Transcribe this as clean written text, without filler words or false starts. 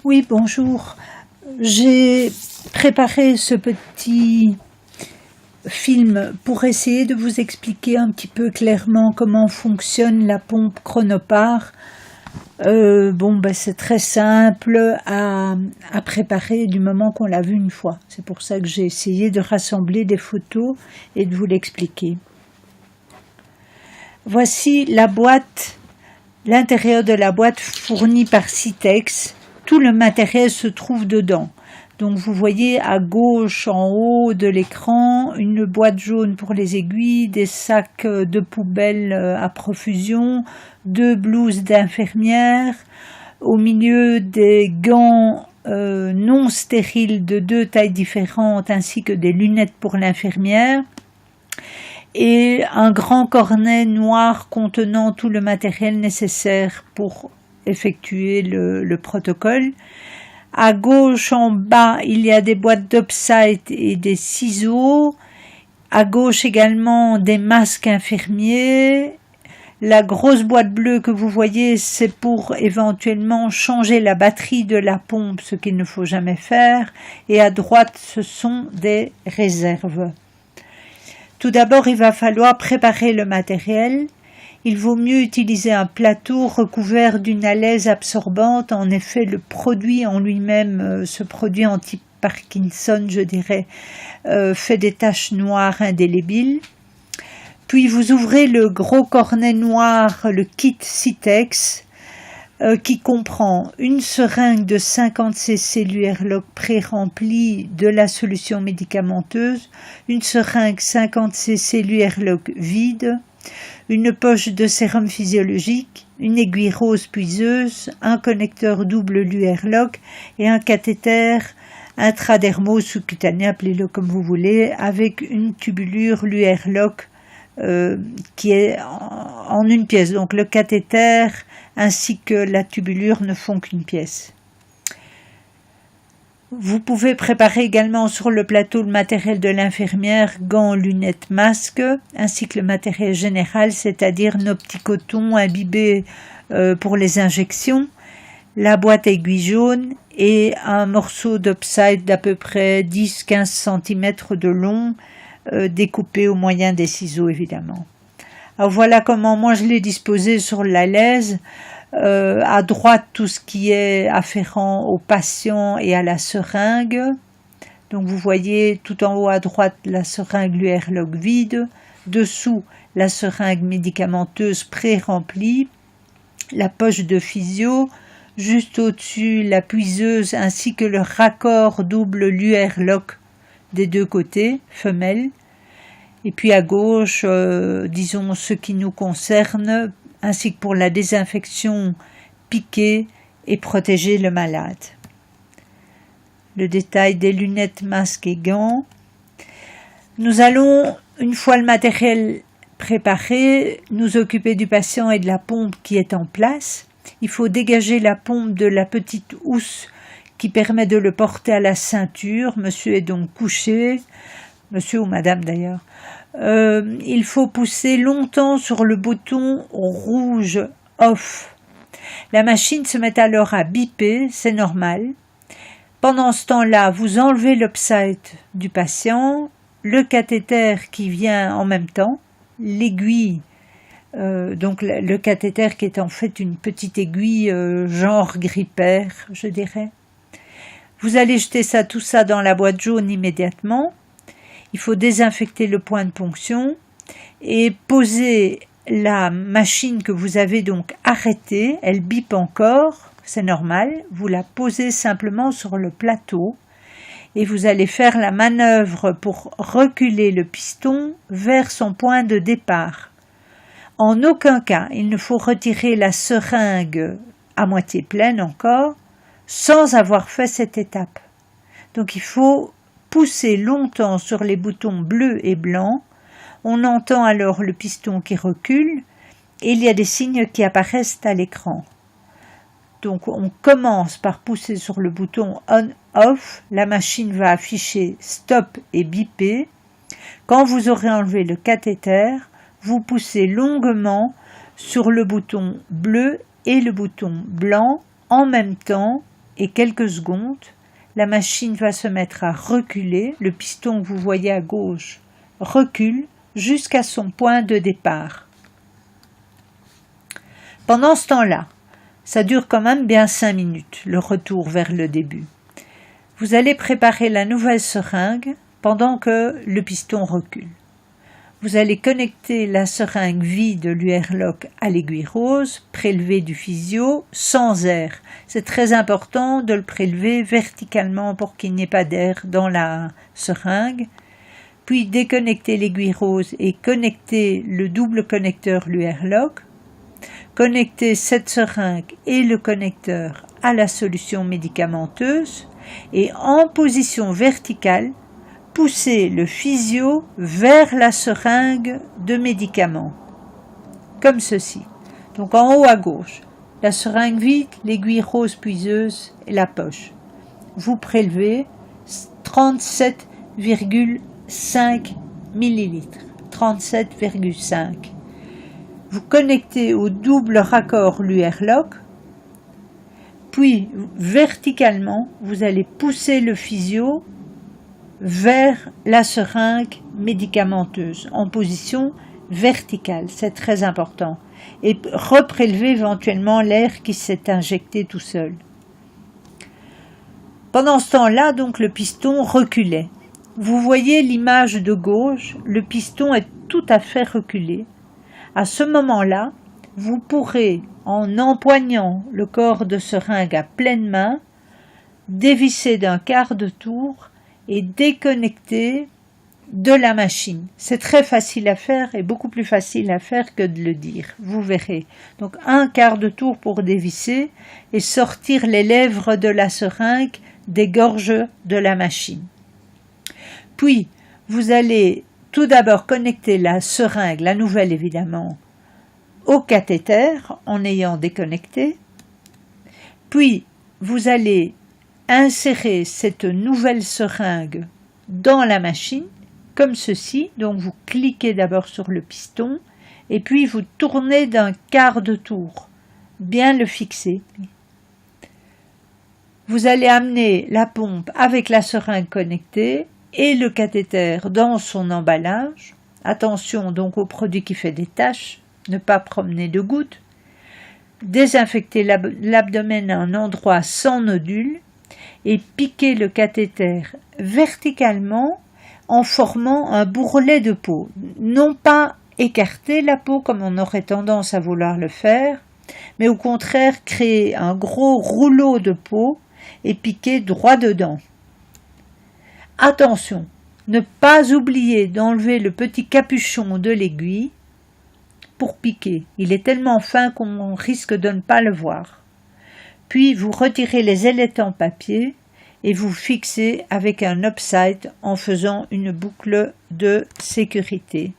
Oui, bonjour. J'ai préparé ce petit film pour essayer de vous expliquer un petit peu clairement comment fonctionne la pompe Chronopar. C'est très simple à préparer du moment qu'on l'a vu une fois. C'est pour ça que j'ai essayé de rassembler des photos et de vous l'expliquer. Voici la boîte, l'intérieur de la boîte fournie par Citex. Tout le matériel se trouve dedans. Donc vous voyez à gauche en haut de l'écran une boîte jaune pour les aiguilles, des sacs de poubelle à profusion, 2 blouses d'infirmière, au milieu des gants non stériles de 2 tailles différentes ainsi que des lunettes pour l'infirmière et un grand cornet noir contenant tout le matériel nécessaire pour effectuer le protocole. À gauche, en bas, il y a des boîtes d'Opsite et des ciseaux. À gauche également, des masques infirmiers. La grosse boîte bleue que vous voyez, c'est pour éventuellement changer la batterie de la pompe, ce qu'il ne faut jamais faire. Et à droite, ce sont des réserves. Tout d'abord, il va falloir préparer le matériel. Il vaut mieux utiliser un plateau recouvert d'une alaise absorbante. En effet, le produit en lui-même, ce produit anti-Parkinson, je dirais, fait des taches noires indélébiles. Puis vous ouvrez le gros cornet noir, le kit Citex, qui comprend une seringue de 50 cc l'URLOC pré-remplie de la solution médicamenteuse, une seringue 50 cc l'URLOC vide, une poche de sérum physiologique, une aiguille rose puiseuse, un connecteur double l'URLOC et un cathéter intradermo-sous-cutané, appelez-le comme vous voulez, avec une tubulure l'URLOC qui est en une pièce. Donc le cathéter ainsi que la tubulure ne font qu'une pièce. Vous pouvez préparer également sur le plateau le matériel de l'infirmière, gants, lunettes, masques, ainsi que le matériel général, c'est-à-dire nos petits cotons imbibés pour les injections, la boîte aiguille jaune et un morceau d'Opsite d'à peu près 10-15 cm de long, découpé au moyen des ciseaux évidemment. Alors voilà comment moi je l'ai disposé sur la laise. À droite tout ce qui est afférent au patient et à la seringue. Donc vous voyez tout en haut à droite la seringue l'URLOC vide, dessous la seringue médicamenteuse pré-remplie, la poche de physio, juste au-dessus la puiseuse ainsi que le raccord double l'URLOC des deux côtés, femelle. Et puis à gauche, disons ce qui nous concerne, ainsi que pour la désinfection, piquer et protéger le malade. Le détail des lunettes, masques et gants. Nous allons, une fois le matériel préparé, nous occuper du patient et de la pompe qui est en place. Il faut dégager la pompe de la petite housse qui permet de le porter à la ceinture. Monsieur est donc couché, monsieur ou madame d'ailleurs. Il faut pousser longtemps sur le bouton rouge off. La machine se met alors à biper, c'est normal. Pendant ce temps-là, vous enlevez l'Opsite du patient, le cathéter qui vient en même temps, l'aiguille, donc le cathéter qui est en fait une petite aiguille genre grippaire, je dirais. Vous allez jeter tout ça dans la boîte jaune immédiatement. Il faut désinfecter le point de ponction et poser la machine que vous avez donc arrêtée. Elle bip encore, c'est normal. Vous la posez simplement sur le plateau et vous allez faire la manœuvre pour reculer le piston vers son point de départ. En aucun cas, il ne faut retirer la seringue à moitié pleine encore sans avoir fait cette étape. Donc il faut pousser longtemps sur les boutons bleus et blancs, on entend alors le piston qui recule et il y a des signes qui apparaissent à l'écran. Donc on commence par pousser sur le bouton on-off, la machine va afficher stop et biper. Quand vous aurez enlevé le cathéter, vous poussez longuement sur le bouton bleu et le bouton blanc en même temps et quelques secondes, la machine va se mettre à reculer, le piston que vous voyez à gauche recule jusqu'à son point de départ. Pendant ce temps-là, ça dure quand même bien 5 minutes, le retour vers le début. Vous allez préparer la nouvelle seringue pendant que le piston recule. Vous allez connecter la seringue vide de l'UR-Lock à l'aiguille rose, prélever du physio sans air. C'est très important de le prélever verticalement pour qu'il n'y ait pas d'air dans la seringue. Puis déconnecter l'aiguille rose et connecter le double connecteur l'UR-Lock. Connecter cette seringue et le connecteur à la solution médicamenteuse et en position verticale, pousser le physio vers la seringue de médicaments, comme ceci. Donc en haut à gauche, la seringue vide, l'aiguille rose puiseuse et la poche. Vous prélevez 37,5 ml. 37,5. Vous connectez au double raccord l'UR-Lock, puis verticalement, vous allez pousser le physio vers la seringue médicamenteuse en position verticale, c'est très important, et reprélever éventuellement l'air qui s'est injecté tout seul. Pendant ce temps-là, donc, le piston reculait. Vous voyez l'image de gauche, le piston est tout à fait reculé. À ce moment-là, vous pourrez, en empoignant le corps de seringue à pleine main, dévisser d'un quart de tour et déconnecter de la machine. C'est très facile à faire et beaucoup plus facile à faire que de le dire, vous verrez. Donc un quart de tour pour dévisser et sortir les lèvres de la seringue des gorges de la machine. Puis, vous allez tout d'abord connecter la seringue, la nouvelle évidemment, au cathéter en ayant déconnecté. Puis, vous allez insérer cette nouvelle seringue dans la machine, comme ceci. Donc vous cliquez d'abord sur le piston et puis vous tournez d'un quart de tour, bien le fixer. Vous allez amener la pompe avec la seringue connectée et le cathéter dans son emballage. Attention donc au produit qui fait des taches, ne pas promener de gouttes. Désinfecter l'abdomen à un endroit sans nodule et piquer le cathéter verticalement en formant un bourrelet de peau. Non pas écarter la peau comme on aurait tendance à vouloir le faire, mais au contraire créer un gros rouleau de peau et piquer droit dedans. Attention, ne pas oublier d'enlever le petit capuchon de l'aiguille pour piquer. Il est tellement fin qu'on risque de ne pas le voir. Puis vous retirez les ailettes en papier et vous fixez avec un upside en faisant une boucle de sécurité.